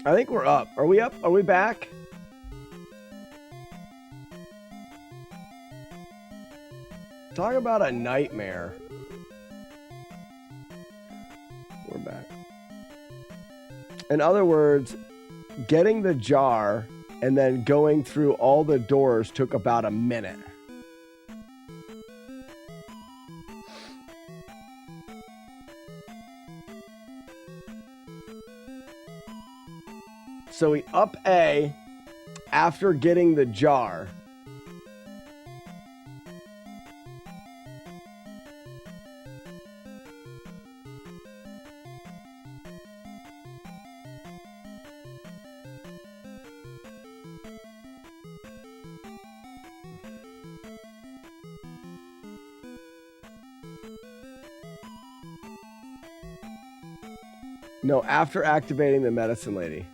I think we're up. Are we up? Are we back? Talk about a nightmare. We're back. In other words, getting the jar and then going through all the doors took about a minute. So we up A after getting the jar. No, after activating the medicine lady.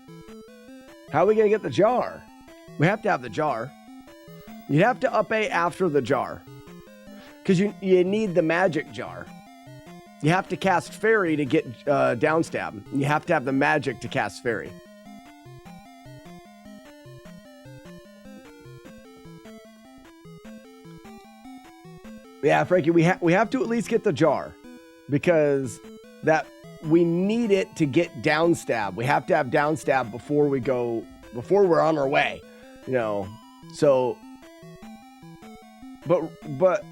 How are we going to get the jar? We have to have the jar. You have to up A after the jar. Because you need the magic jar. You have to cast fairy to get downstab. You have to have the magic to cast fairy. Yeah, Frankie, we have to at least get the jar. Because that... we need it to get downstab. We have to have downstab before we're on our way, you know. So, but,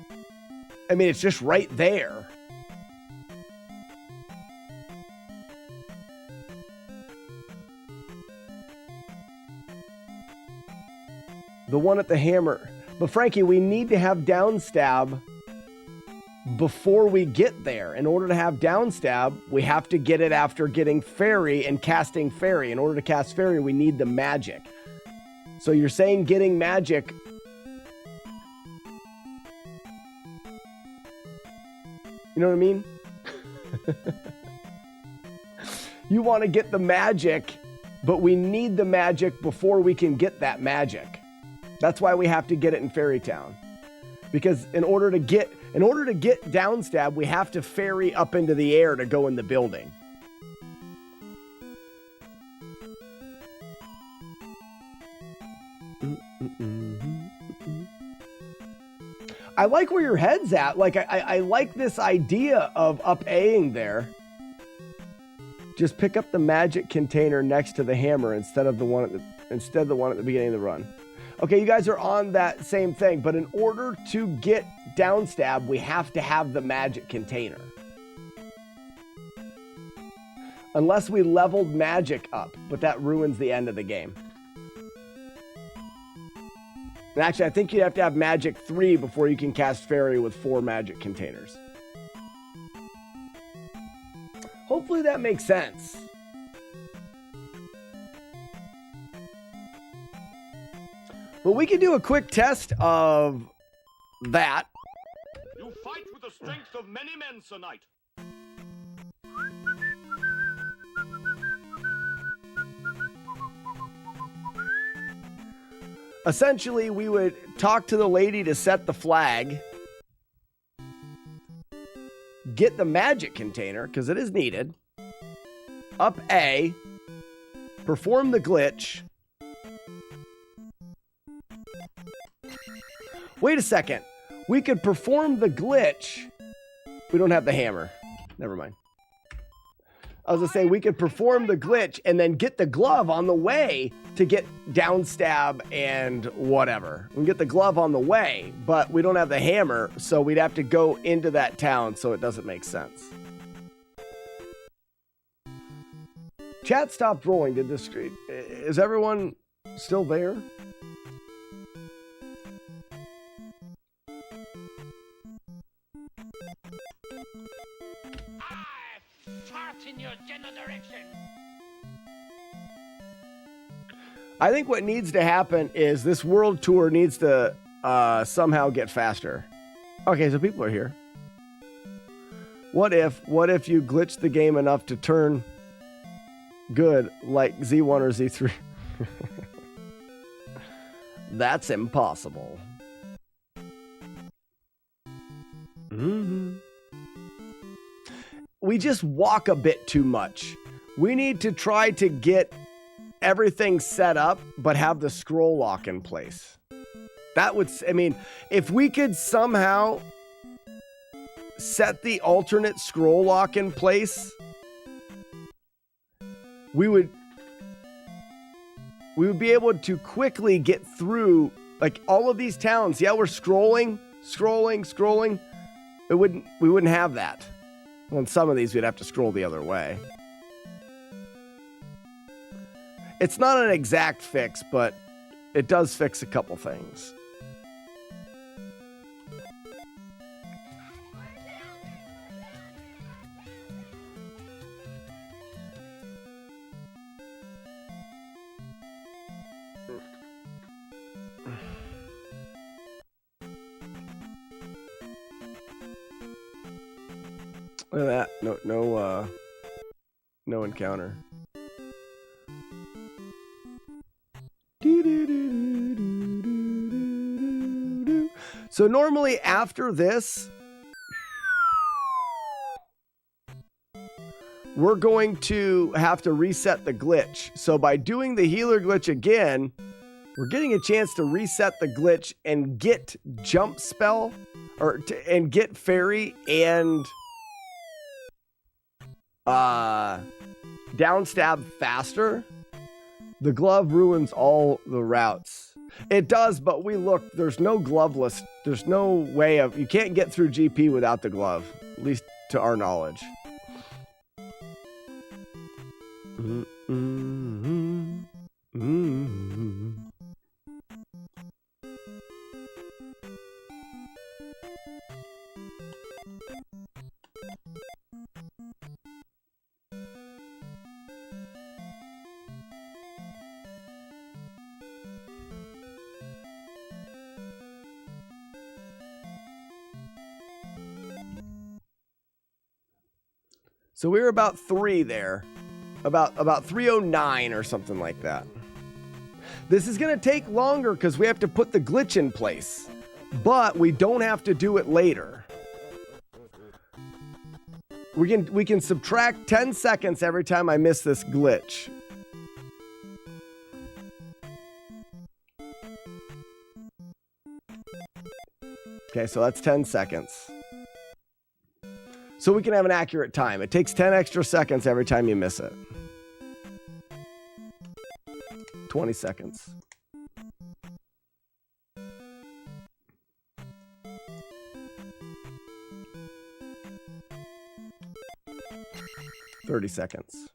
I mean, it's just right there. The one at the hammer. But Frankie, we need to have downstab before we get there. In order to have downstab, we have to get it after getting fairy and casting fairy. In order to cast fairy, we need the magic. So you're saying getting magic... You know what I mean? You want to get the magic, but we need the magic before we can get that magic. That's why we have to get it in Fairy Town. Because in order to get downstab, we have to fairy up into the air to go in the building. I like where your head's at. Like I like this idea of up A-ing there. Just pick up the magic container next to the hammer instead of the one at the beginning of the run. Okay, you guys are on that same thing, but in order to get downstab, we have to have the magic container. Unless we leveled magic up, but that ruins the end of the game. And actually, I think you have to have magic 3 before you can cast fairy with 4 magic containers. Hopefully that makes sense. But we can do a quick test of that. You fight with the strength of many men, Sir Knight. Essentially, we would talk to the lady to set the flag, get the magic container, because it is needed, up A, perform the glitch. Wait a second. We could perform the glitch. We don't have the hammer. Never mind. I was going to say we could perform the glitch and then get the glove on the way to get downstab and whatever. We can get the glove on the way, but we don't have the hammer, so we'd have to go into that town, so it doesn't make sense. Chat stopped rolling. Did this screen? Is everyone still there? In your general direction. I think what needs to happen is this world tour needs to somehow get faster. Okay, so people are here. What if you glitch the game enough to turn good like Z1 or Z3? That's impossible. We just walk a bit too much. We need to try to get everything set up, but have the scroll lock in place. That would, I mean, if we could somehow set the alternate scroll lock in place, we would be able to quickly get through like all of these towns. Yeah, we're scrolling. We wouldn't have that. On some of these, we'd have to scroll the other way. It's not an exact fix, but it does fix a couple things. Look at that. No encounter. So normally after this, we're going to have to reset the glitch. So by doing the healer glitch again, we're getting a chance to reset the glitch and get jump spell and get fairy and downstab faster. The glove ruins all the routes. It does, but we look, there's no gloveless. There's no way of, you can't get through GP without the glove, at least to our knowledge. So we were about 3 there, about 309 or something like that. This is going to take longer because we have to put the glitch in place, but we don't have to do it later. We can subtract 10 seconds every time I miss this glitch. Okay, so that's 10 seconds. So we can have an accurate time. It takes 10 extra seconds every time you miss it. 20 seconds. $30 seconds.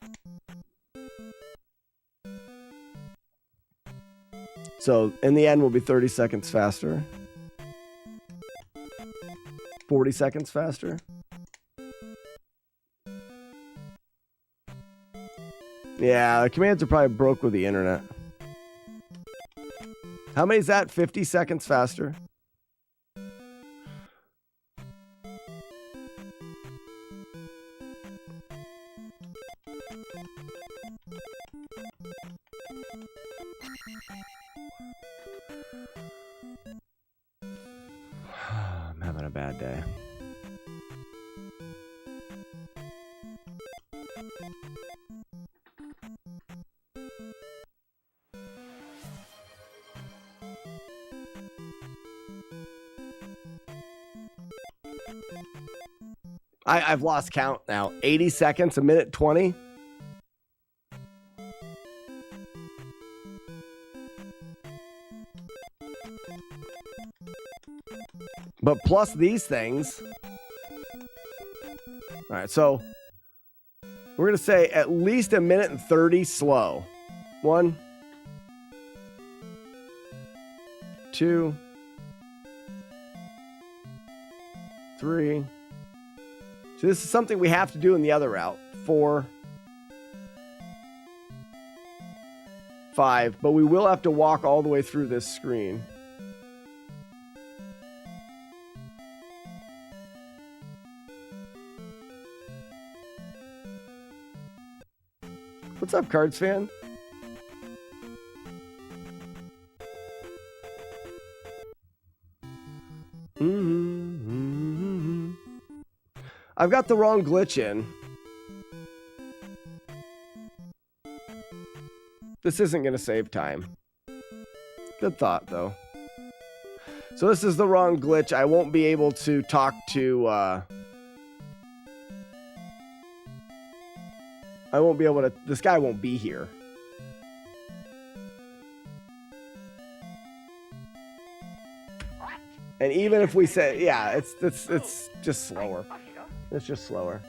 So in the end, we'll be 30 seconds faster. 40 seconds faster. Yeah, the commands are probably broke with the internet. How many is that? 50 seconds faster? I'm having a bad day. I've lost count now. 80 seconds, a minute 20. But plus these things. All right, so we're going to say at least a minute and 30 slow. 1, 2, 3. So this is something we have to do in the other route. 4, 5, but we will have to walk all the way through this screen. What's up, Cards Fan? I've got the wrong glitch in. This isn't going to save time. Good thought, though. So this is the wrong glitch. I won't be able to talk to... I won't be able to... This guy won't be here. And even if we say... Yeah, it's just slower. It's just slower.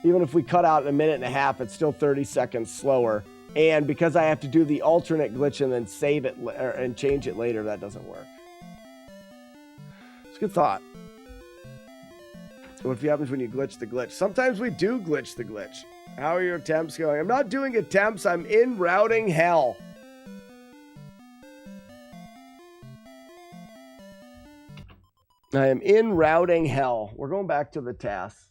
Even if we cut out a minute and a half, it's still 30 seconds slower. And because I have to do the alternate glitch and then save it and change it later, that doesn't work. It's a good thought. What happens when you glitch the glitch? Sometimes we do glitch the glitch. How are your attempts going? I'm not doing attempts. I'm in routing hell. I am in routing hell. We're going back to the tasks.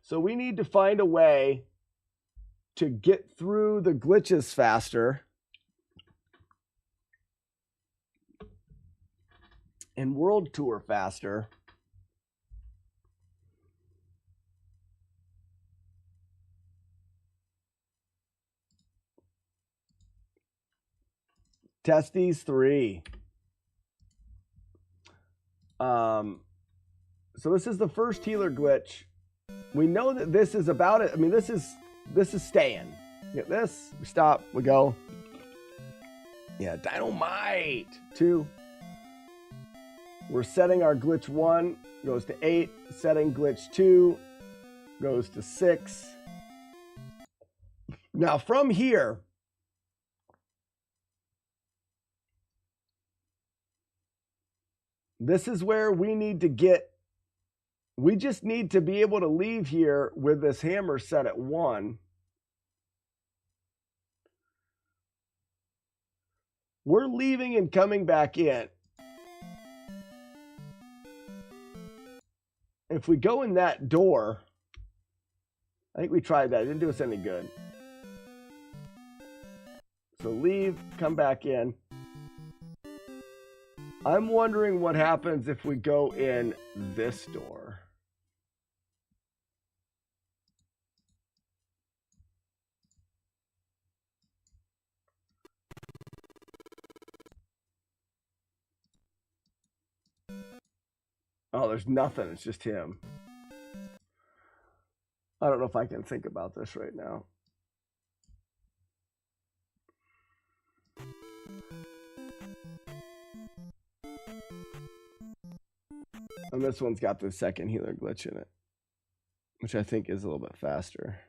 So we need to find a way to get through the glitches faster and world tour faster. Testes 3. So this is the first healer glitch. We know that this is about it. I mean, this is staying. Get this. We stop. We go. Yeah, dynamite. 2. We're setting our glitch 1. Goes to 8. Setting glitch 2. Goes to 6. Now from here, this is where we need to get. We just need to be able to leave here with this hammer set at 1. We're leaving and coming back in. If we go in that door, I think we tried that. It didn't do us any good. So leave, come back in. I'm wondering what happens if we go in this door. Oh, there's nothing. It's just him. I don't know if I can think about this right now. And this one's got the second healer glitch in it, which I think is a little bit faster.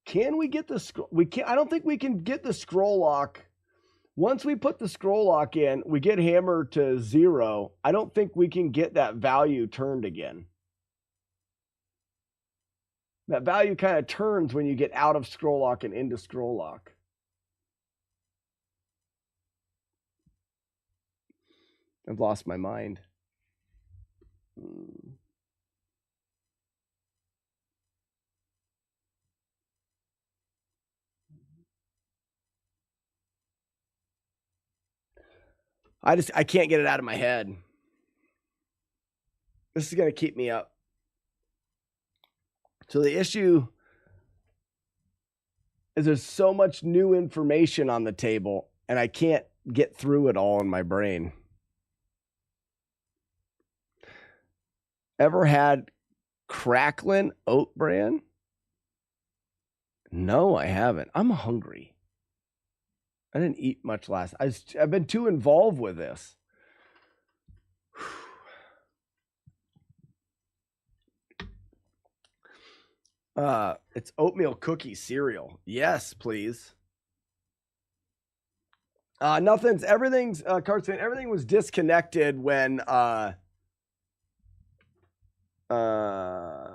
Can we get the scroll? We can't. I don't think we can get the scroll lock. Once we put the scroll lock in, we get hammer to 0. I don't think we can get that value turned again. That value kind of turns when you get out of scroll lock and into scroll lock. I've lost my mind. I can't get it out of my head. This is going to keep me up. So the issue is there's so much new information on the table, and I can't get through it all in my brain. Ever had Cracklin oat bran? No, I haven't. I'm hungry. I didn't eat much last. I've been too involved with this. It's oatmeal cookie cereal. Yes, please. Everything's Carson. Everything was disconnected when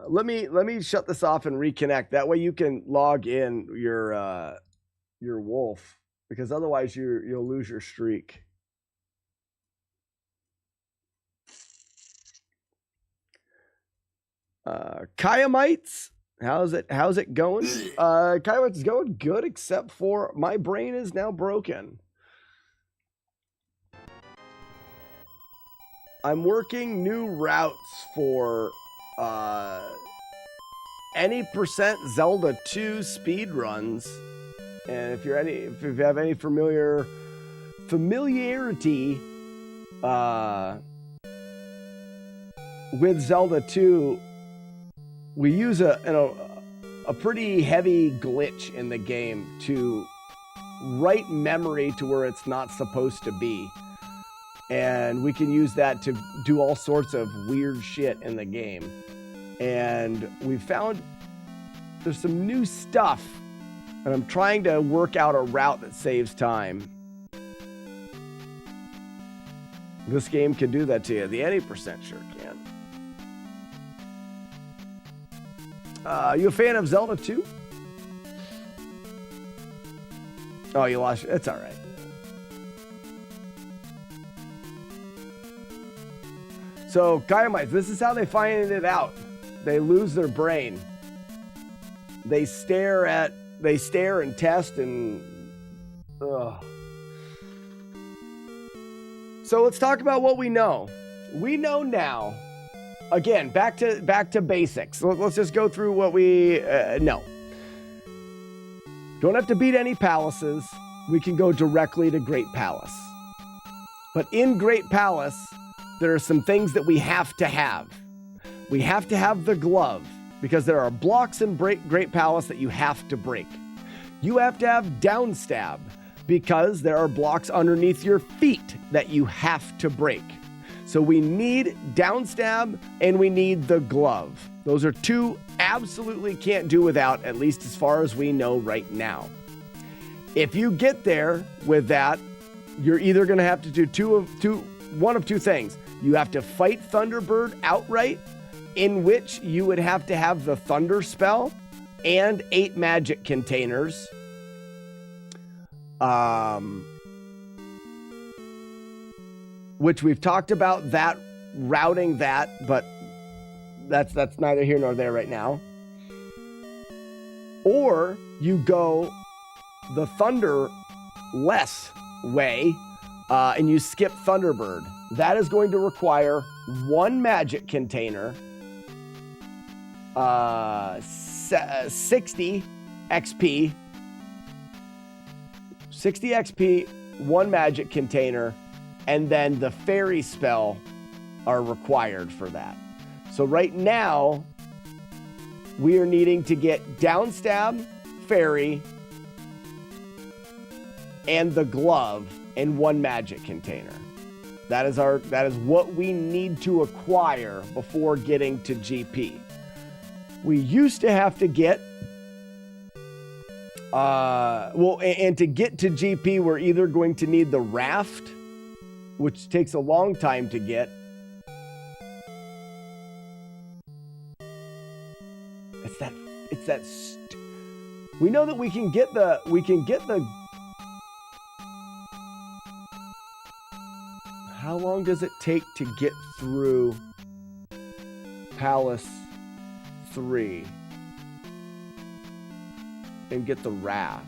Let me shut this off and reconnect. That way you can log in your wolf, because otherwise you'll lose your streak. Kayamites, how's it going? Kayamites is going good, except for my brain is now broken. I'm working new routes for any percent Zelda 2 speed runs, and if you have any familiarity with Zelda 2, we use a pretty heavy glitch in the game to write memory to where it's not supposed to be. And we can use that to do all sorts of weird shit in the game. And we found there's some new stuff, and I'm trying to work out a route that saves time. This game can do that to you. The 80% sure can. You a fan of Zelda 2? Oh, you lost. It's all right. So, Kayamites, this is how they find it out. They lose their brain. They stare and test and... Ugh. So let's talk about what we know. We know now. Again, back to basics. Let's just go through what we know. Don't have to beat any palaces. We can go directly to Great Palace. But in Great Palace, there are some things that we have to have. We have to have the glove, because there are blocks in Great Palace that you have to break. You have to have downstab, because there are blocks underneath your feet that you have to break. So we need downstab and we need the glove. Those are two absolutely can't do without, at least as far as we know right now. If you get there with that, you're either going to have to do one of two things. You have to fight Thunderbird outright, in which you would have to have the Thunder spell and 8 magic containers. Which we've talked about that, routing that, but that's neither here nor there right now. Or you go the Thunder-less way, and you skip Thunderbird. That is going to require 1 magic container, 60 XP, 1 magic container, and then the fairy spell are required for that. So right now, we are needing to get downstab, fairy, and the glove in 1 magic container. That is what we need to acquire before getting to GP. We used to have to get and to get to GP, we're either going to need the raft, which takes a long time to get. We know that we can get the how long does it take to get through Palace 3 and get the raft?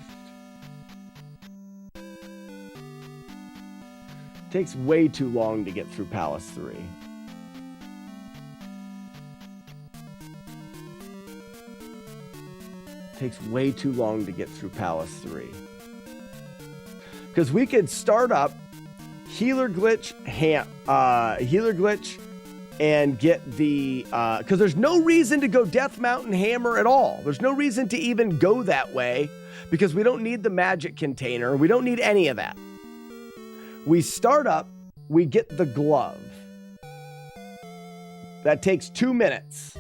Takes way too long to get through Palace 3. Takes way too long to get through Palace 3. Because we could start up Healer Glitch and get the... Because there's no reason to go Death Mountain Hammer at all. There's no reason to even go that way, because we don't need the magic container. We don't need any of that. We start up, we get the glove. That takes 2 minutes.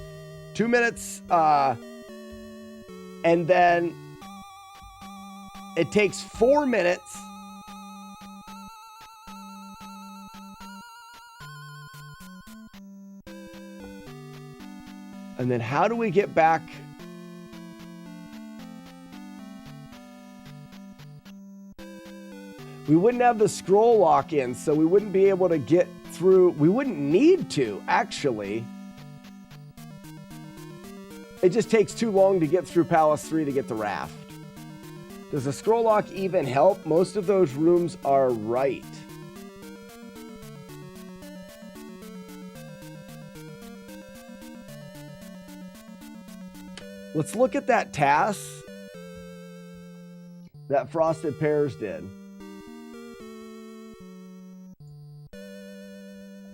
2 minutes, and then it takes 4 minutes And then how do we get back? We wouldn't have the scroll lock in, so we wouldn't be able to get through. We wouldn't need to, actually. It just takes too long to get through Palace 3 to get the raft. Does the scroll lock even help? Most of those rooms are right. Let's look at that task that Frosted Pears did.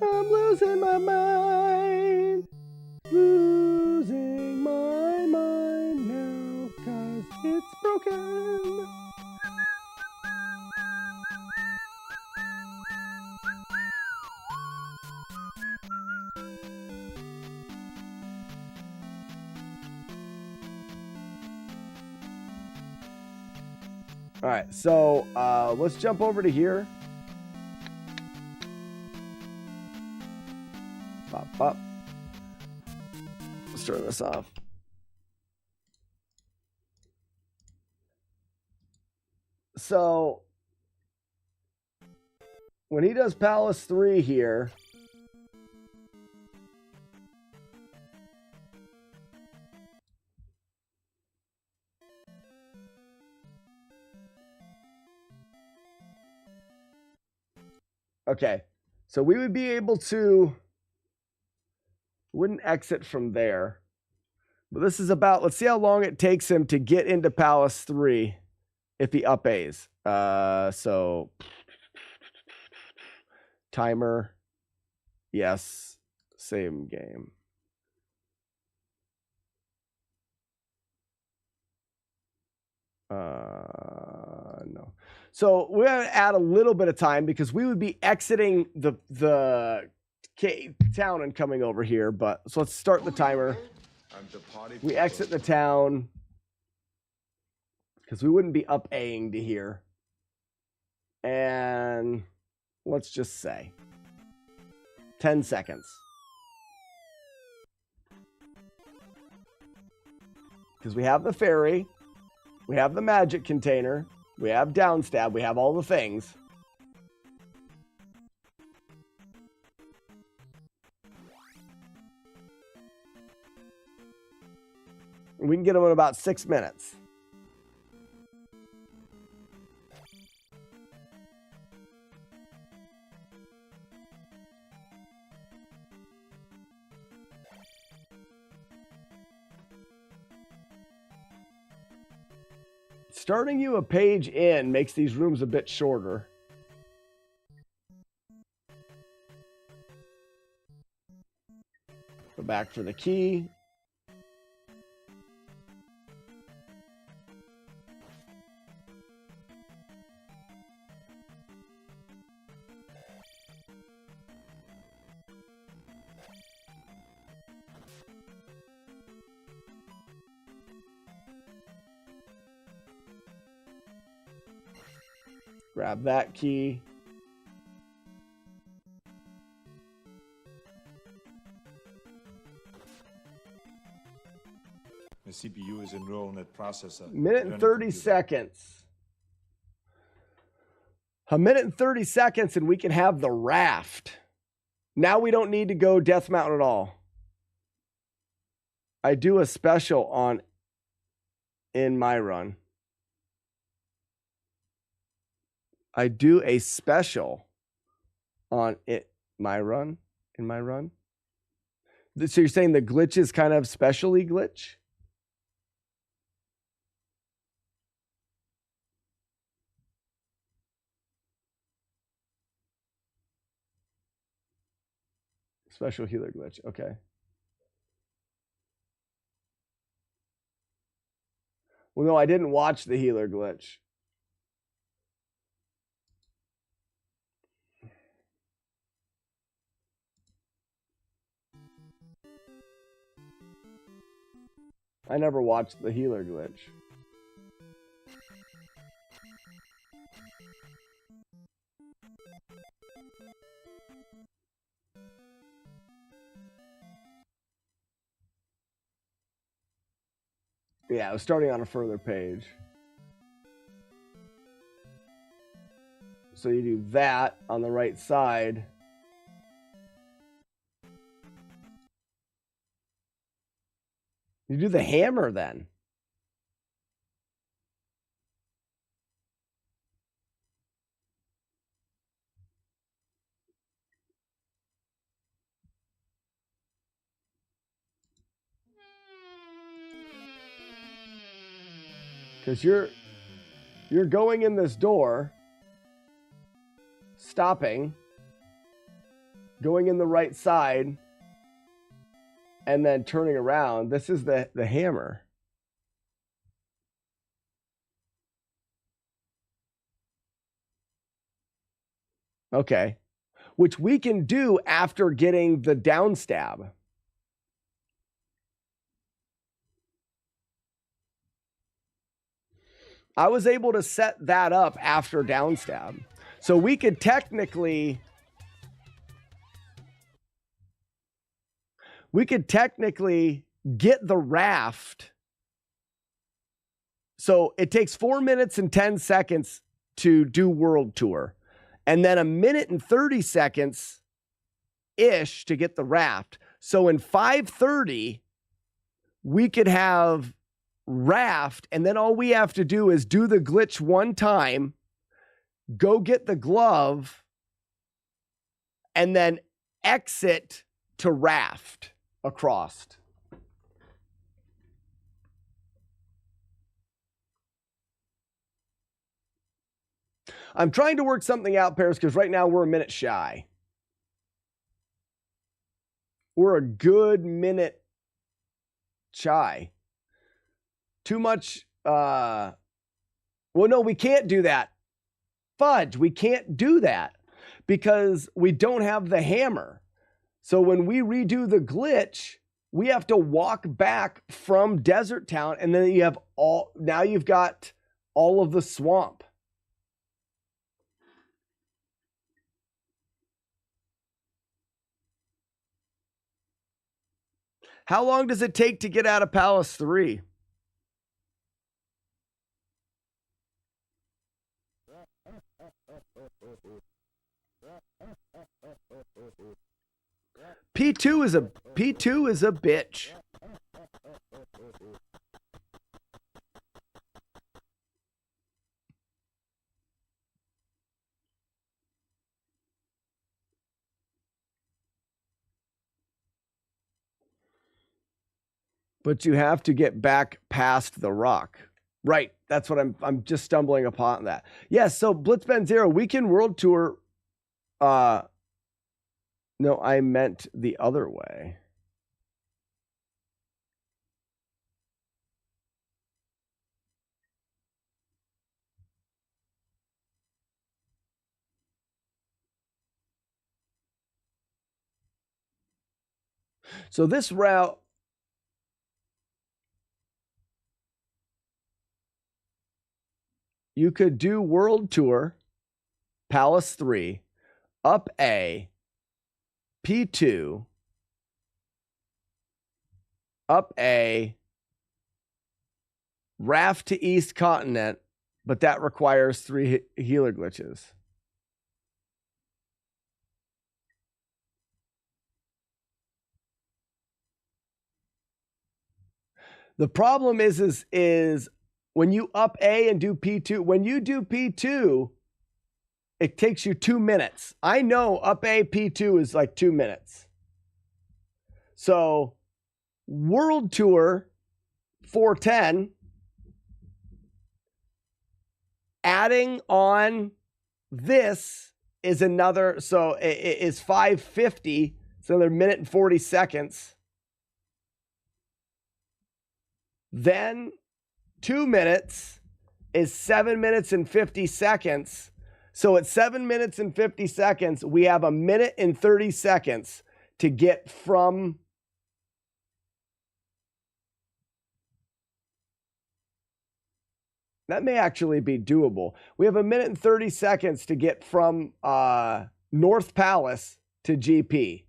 I'm losing my mind. Losing my mind now, 'cause it's broken. All right, so let's jump over to here. Pop, pop. Let's turn this off. So when he does Palace 3 here, okay, so we would be able to, wouldn't exit from there. But this is about, let's see how long it takes him to get into Palace 3 if he up A's. So timer, yes, same game. No. So we're going to add a little bit of time because we would be exiting the town and coming over here. But so let's start the timer. We exit the town because we wouldn't be up A-ing to here. And let's just say 10 seconds. Because we have the ferry. We have the magic container. We have downstab. We have all the things. We can get them in about 6 minutes. Starting you a page in makes these rooms a bit shorter. Go back for the key. Grab that key. The CPU is a neural net processor. Minute and 30 seconds. A minute and 30 seconds and we can have the raft. Now we don't need to go Death Mountain at all. I do a special on in my run. I do a special on it my run in my run. So you're saying the glitch is kind of specially glitch? Special healer glitch. Okay. Well, no, I didn't watch the healer glitch. I never watched the healer glitch. Yeah, I was starting on a further page. So you do that on the right side. You do the hammer then. Because you're going in this door, stopping, going in the right side, and then turning around. This is the hammer. Okay. Which we can do after getting the down stab. I was able to set that up after down stab. So we could technically get the raft. So it takes 4 minutes and 10 seconds to do World Tour. And then 1 minute and 30 seconds ish to get the raft. So in 5:30, we could have raft, and then all we have to do is do the glitch one time, go get the glove, and then exit to raft across. I'm trying to work something out, Paris, because right now we're a minute shy. We're a good minute shy. Too much. Well, no, we can't do that. Fudge, we can't do that because we don't have the hammer. So when we redo the glitch, we have to walk back from Desert Town, and then now you've got all of the swamp. How long does it take to get out of Palace 3? P2 is a bitch. But you have to get back past the rock. Right. That's what I'm just stumbling upon that. Yes, so Blitzband Zero, we can World Tour. No, I meant the other way. So this route, you could do World Tour, Palace 3, up A, P2, up A, raft to East Continent, but that requires 3 healer glitches. The problem is when you up A and do P2, when you do P2, it takes you 2 minutes. I know up A, P2 is like 2 minutes. So World Tour 410, adding on this is another, so it is 550, so another minute and 40 seconds. Then 2 minutes is 7 minutes and 50 seconds. So at 7 minutes and 50 seconds, we have 1 minute and 30 seconds to get from that may actually be doable. We have 1 minute and 30 seconds to get from North Palace to GP.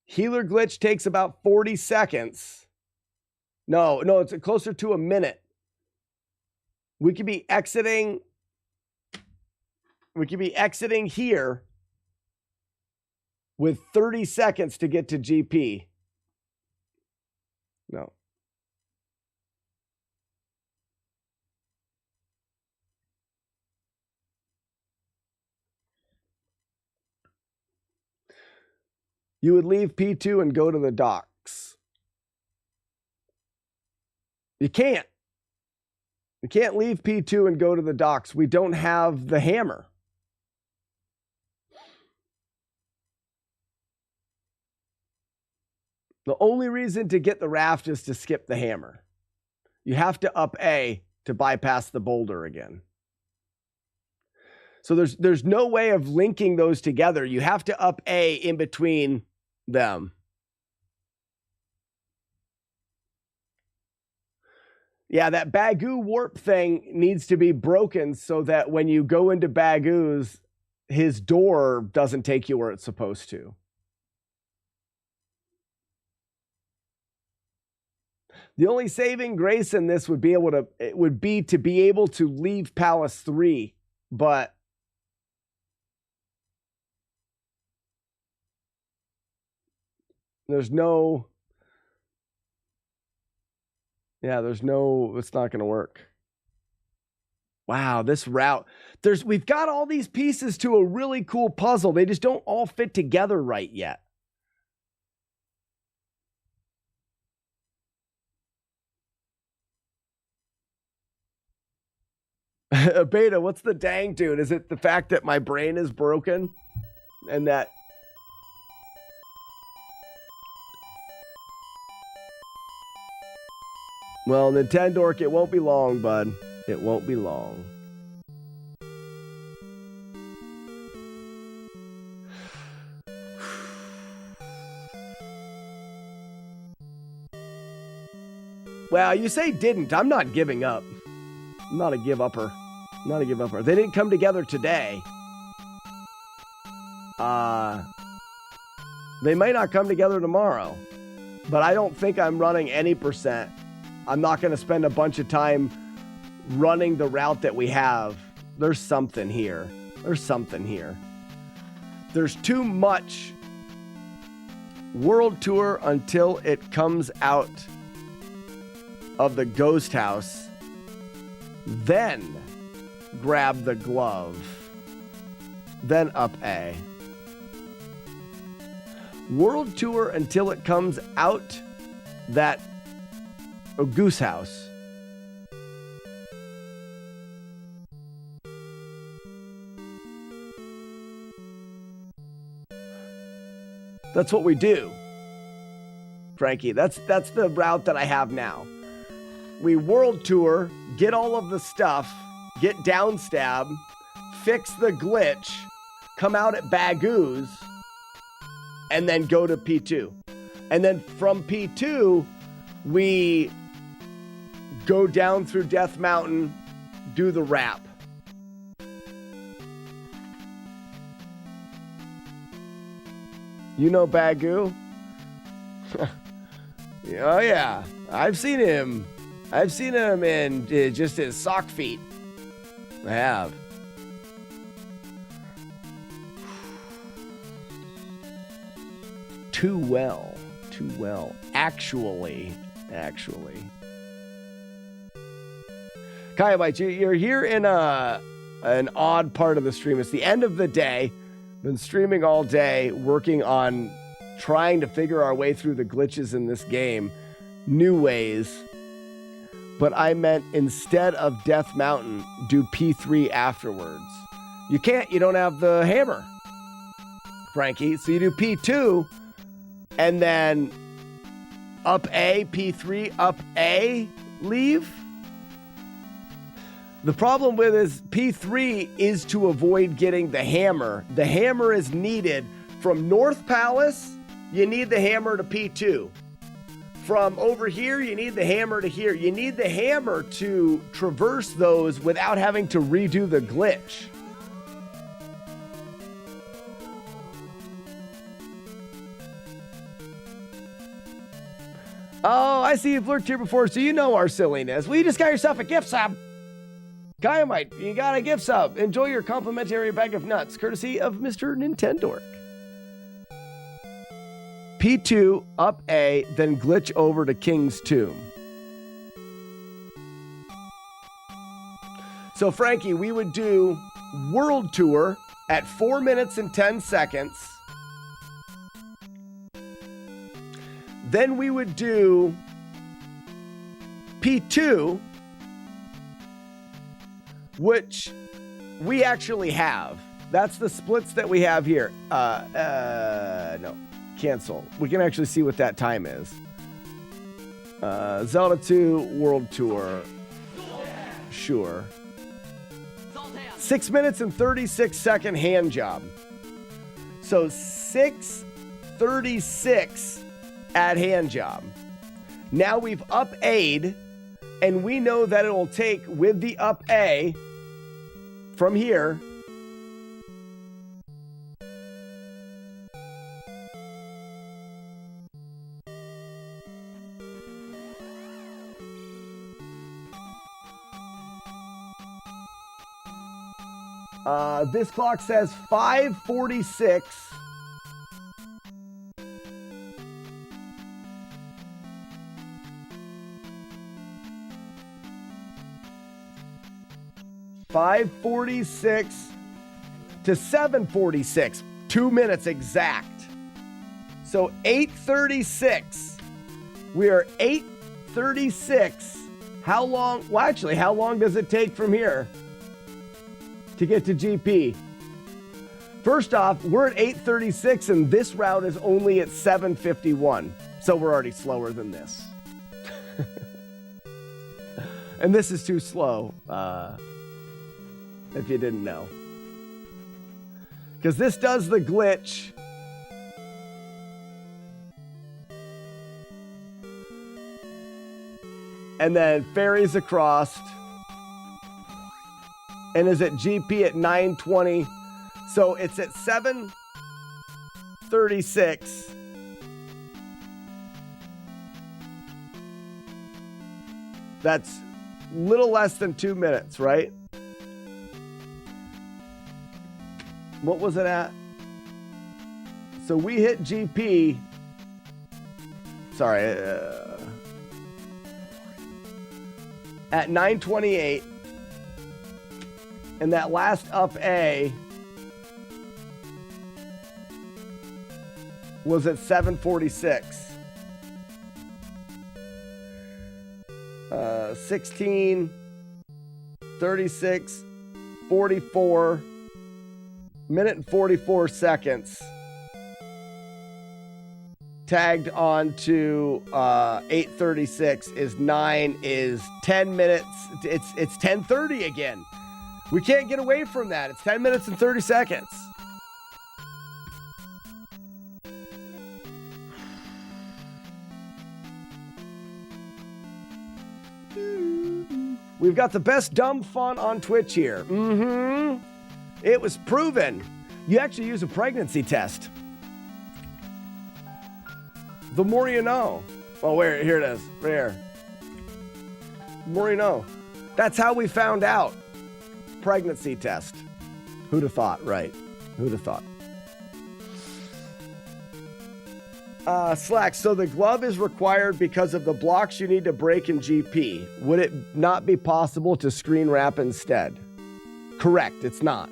Healer glitch takes about 40 seconds. No, it's closer to a minute. We could be exiting here with 30 seconds to get to GP. No. You would leave P2 and go to the docks. You can't. You can't leave P2 and go to the docks. We don't have the hammer. The only reason to get the raft is to skip the hammer. You have to up A to bypass the boulder again. So there's no way of linking those together. You have to up A in between them. Yeah, that Bagoo warp thing needs to be broken so that when you go into Bagoo's, his door doesn't take you where it's supposed to. The only saving grace in this would be to be able to leave Palace 3, but it's not going to work. Wow, this route. We've got all these pieces to a really cool puzzle. They just don't all fit together right yet. Beta, what's the dang dude? Is it the fact that my brain is broken and that well, Nintendork, it won't be long, bud. It won't be long. Well, you say didn't. I'm not giving up. I'm not a give-upper. Not a give-upper. They didn't come together today. They may not come together tomorrow. But I don't think I'm running any percent. I'm not going to spend a bunch of time running the route that we have. There's something here. There's something here. There's too much World Tour until it comes out of the ghost house. Then grab the glove. Then up A. World Tour until it comes out that goose house. That's what we do, Frankie. That's the route that I have now. We world tour, get all of the stuff, get downstab, fix the glitch, come out at Bagoo's, and then go to P2. And then from P2, we go down through Death Mountain, do the wrap. You know Bagoo? Oh yeah, I've seen him. I've seen him in just his sock feet. I have. Too well. Actually. Kayabite, you're here in an odd part of the stream. It's the end of the day. Been streaming all day, working on trying to figure our way through the glitches in this game. New ways. But I meant instead of Death Mountain, do P3 afterwards. You can't, you don't have the hammer, Frankie. So you do P2 and then up A, P3, up A, leave. The problem with is P3 is to avoid getting the hammer. The hammer is needed from North Palace. You need the hammer to P2. From over here, you need the hammer to here. You need the hammer to traverse those without having to redo the glitch. Oh, I see you've lurked here before, so you know our silliness. Well, you just got yourself a gift sub. Kayamite, you got a gift sub. Enjoy your complimentary bag of nuts, courtesy of Mr. Nintendork. P2, up A, then glitch over to King's Tomb. So, Frankie, we would do World Tour at 4 minutes and 10 seconds. Then we would do P2, which we actually have. That's the splits that we have here. No, cancel. We can actually see what that time is. Zelda 2 World Tour. Sure. 6 minutes and 36 second hand job. So 6:36 at hand job. Now we've up A'd, and we know that it will take, with the up A from here, this clock says 5:46. $5:46 to 7:46, 2 minutes exact. So 8:36. We are 8:36. How long? Well, actually, how long does it take from here to get to GP? First off, we're at 8:36 and this route is only at 7:51. So we're already slower than this. And this is too slow, if you didn't know. Because this does the glitch. And then ferries across. And is at GP at 9:20. So it's at 7:36. That's little less than 2 minutes, right? What was it at? So we hit GP. Sorry. At 9:28. And that last up A was at 7:46. 16, 36, 44, minute and 44 seconds. Tagged on to 8:36 is 10 minutes. It's 10:30 again. We can't get away from that. It's 10 minutes and 30 seconds. We've got the best dumb font on Twitch here. Mm-hmm. It was proven. You actually use a pregnancy test. The more you know. Oh, where? Here it is. Right here. The more you know. That's how we found out. Pregnancy test. Who'd have thought, right? Who'd have thought? Slack, so the glove is required because of the blocks you need to break in GP. Would it not be possible to screen wrap instead? Correct, it's not.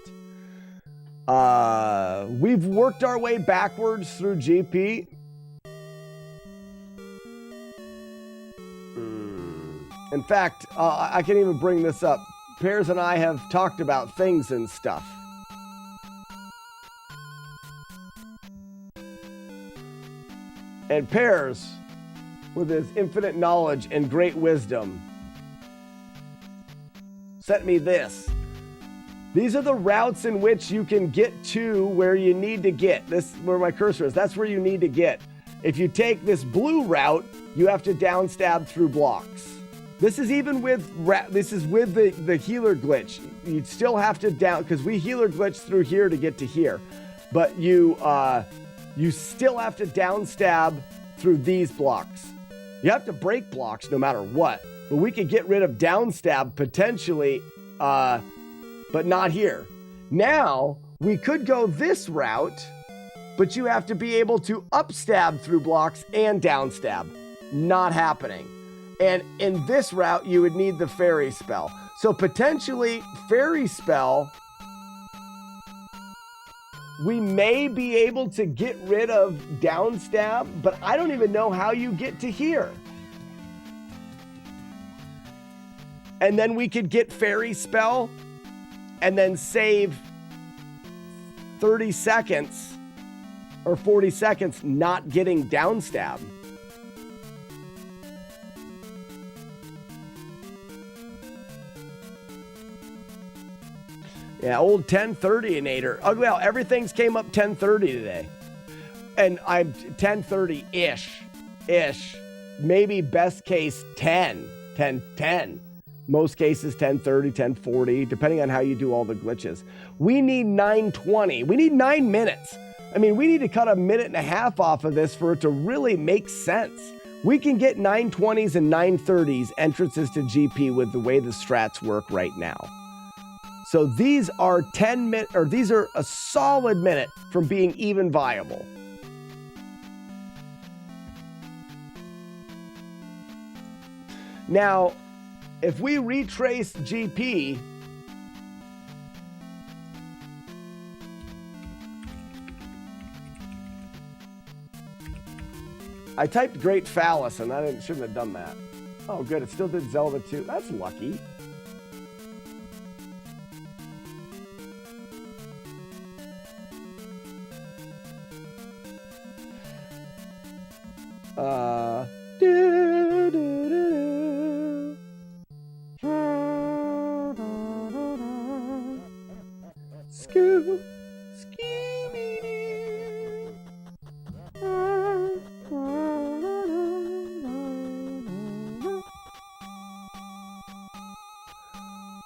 We've worked our way backwards through GP. In fact, I can even bring this up. Pears and I have talked about things and stuff. And Pears, with his infinite knowledge and great wisdom, sent me this. These are the routes in which you can get to where you need to get. This, where my cursor is, that's where you need to get. If you take this blue route, you have to downstab through blocks. This is even with the healer glitch. You'd still have to down, because we healer glitch through here to get to here. But you still have to downstab through these blocks. You have to break blocks no matter what. But we could get rid of down stab potentially, but not here. Now, we could go this route, but you have to be able to up stab through blocks and down stab. Not happening. And in this route, you would need the fairy spell. So potentially, fairy spell, we may be able to get rid of down stab, but I don't even know how you get to here. And then we could get fairy spell and then save 30 seconds or 40 seconds not getting down stab. Yeah, old 1030-inator. Ugly Al, everything's came up 1030 today. And I'm 1030-ish. Maybe best case 10. Most cases 1030, 1040, depending on how you do all the glitches. We need 920. We need 9 minutes. I mean, we need to cut a minute and a half off of this for it to really make sense. We can get 920s and 930s entrances to GP with the way the strats work right now. So these are 10 minutes, or these are a solid minute from being even viable. Now, if we retrace GP, I typed Great Phallus and I shouldn't have done that. Oh, good. It still did Zelda 2. That's lucky.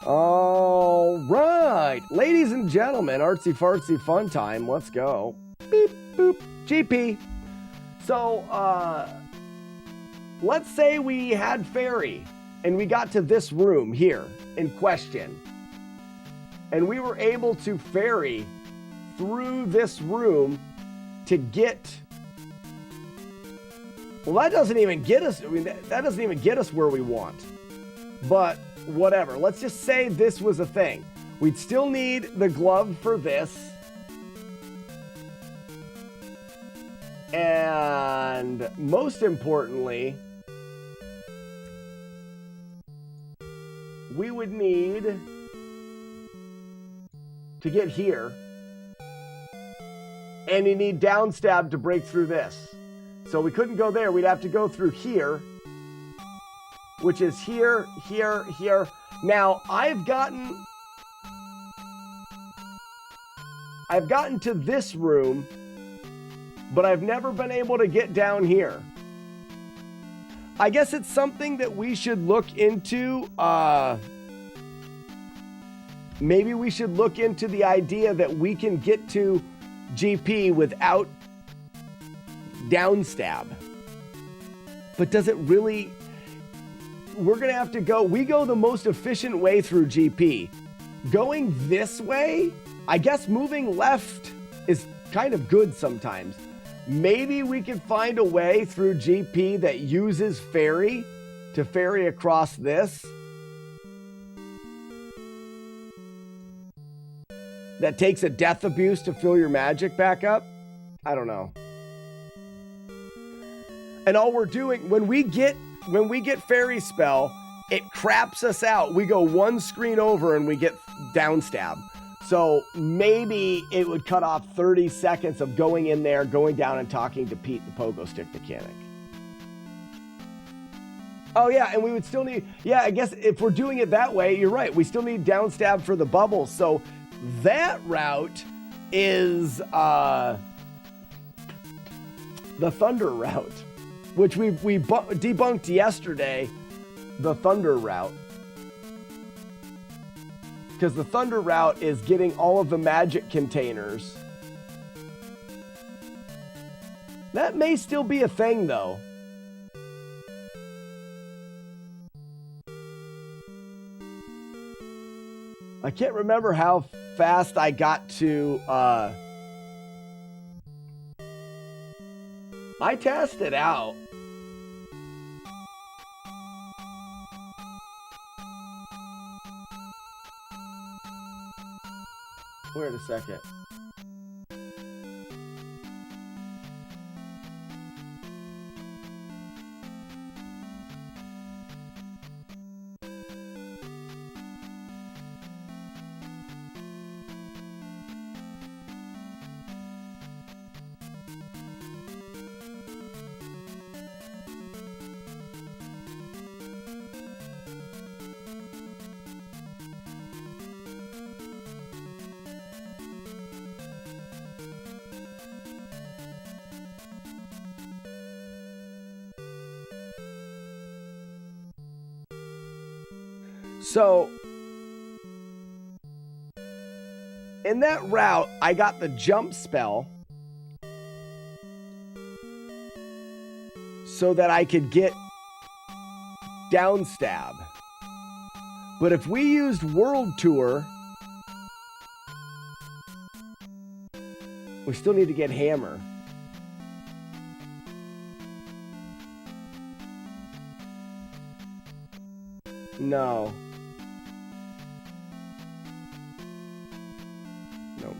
All right, ladies and gentlemen, artsy fartsy fun time. Let's go. Beep boop. GP. So, let's say we had fairy and we got to this room here in question, and we were able to fairy through this room to get. Well, that doesn't even get us. I mean, that doesn't even get us where we want. But whatever. Let's just say this was a thing. We'd still need the glove for this. And most importantly, we would need to get here. And you need down stab to break through this. So we couldn't go there. We'd have to go through here, which is here, here, here. Now, I've gotten to this room, but I've never been able to get down here. I guess it's something that we should look into. Maybe we should look into the idea that we can get to GP without down stab. But does it really? We're going to have to go. We go the most efficient way through GP. Going this way, I guess moving left is kind of good sometimes. Maybe we could find a way through GP that uses fairy to fairy across this. That takes a death abuse to fill your magic back up. I don't know. And all we're doing, when we get fairy spell, it craps us out. We go one screen over and we get down stab. So maybe it would cut off 30 seconds of going in there, going down and talking to Pete, the pogo stick mechanic. Oh yeah, and we would still need, yeah, I guess if we're doing it that way, you're right. We still need down stab for the bubbles. So that route is the thunder route, which we debunked yesterday, the thunder route. Because the thunder route is getting all of the magic containers. That may still be a thing, though. I can't remember how fast I got to, I tested out. Wait a second. So, in that route, I got the jump spell so that I could get down stab. But if we used World Tour, we still need to get hammer. No. No.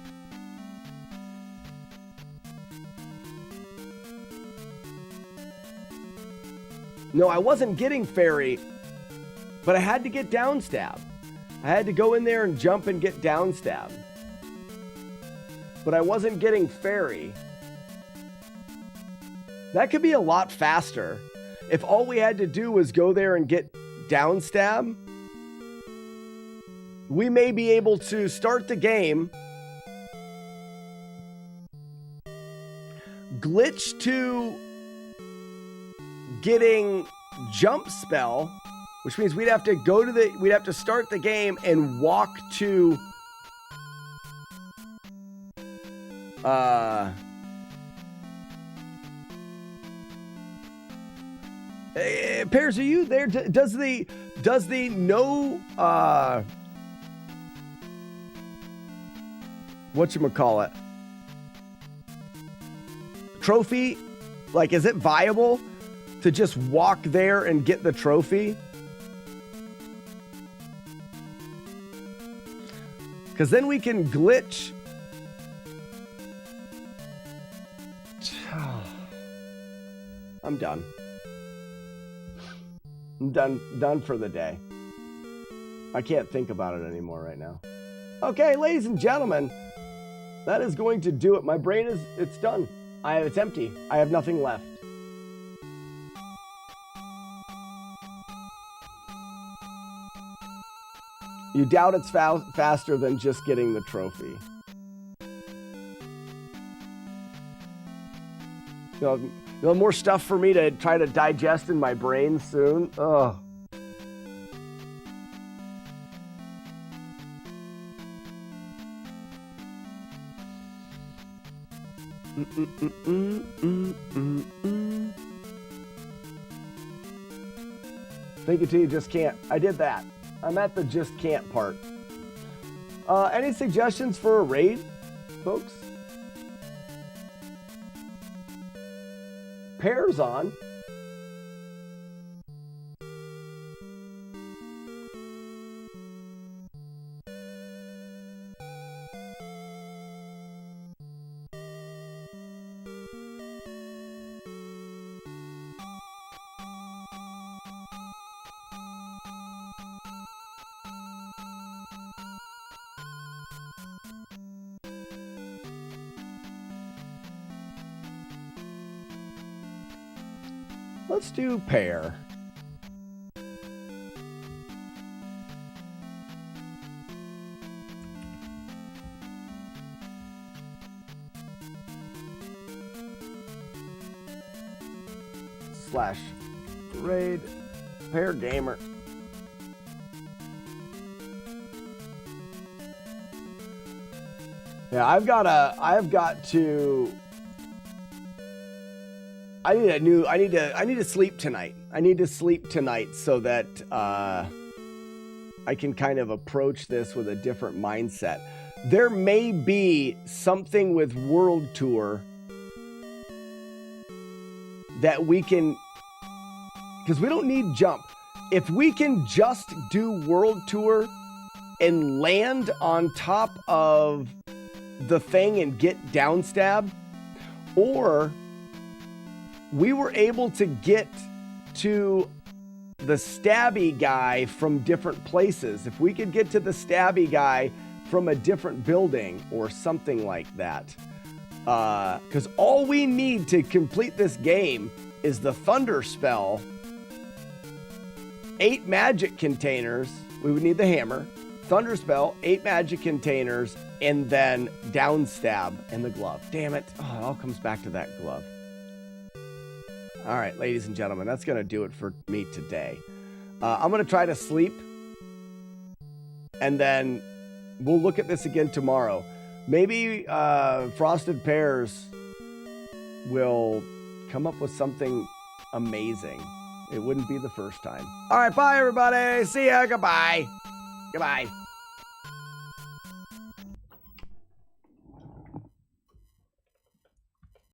No, I wasn't getting fairy, but I had to get down stab. I had to go in there and jump and get down stab. But I wasn't getting fairy. That could be a lot faster. If all we had to do was go there and get down stab, we may be able to start the game, glitch to getting jump spell, which means we'd have to start the game and walk to Pears, are you there? Does the no whatchamacallit trophy, like, is it viable to just walk there and get the trophy? Because then we can glitch. I'm done. I'm done for the day. I can't think about it anymore right now. Okay, ladies and gentlemen, that is going to do it. My brain it's done. It's empty. I have nothing left. You doubt it's faster than just getting the trophy. You know, more stuff for me to try to digest in my brain soon. Ugh. Think it till you just can't. I did that. I'm at the just can't part. Any suggestions for a raid, folks? Pears on. Let's do pair. Slash raid pair gamer. Yeah, I've got to I need to sleep tonight. I need to sleep tonight so that I I can kind of approach this with a different mindset. There may be something with World Tour that we can, because we don't need jump. If we can just do World Tour and land on top of the thing and get down stab, or we were able to get to the stabby guy from different places. If we could get to the stabby guy from a different building or something like that. Because all we need to complete this game is the Thunder Spell, 8 magic containers. We would need the hammer. Thunder Spell, 8 magic containers, and then down stab and the glove. Damn it. Oh, it all comes back to that glove. All right, ladies and gentlemen, that's going to do it for me today. I'm going to try to sleep, and then we'll look at this again tomorrow. Maybe Frosted Pears will come up with something amazing. It wouldn't be the first time. All right, bye, everybody. See ya. Goodbye. Goodbye.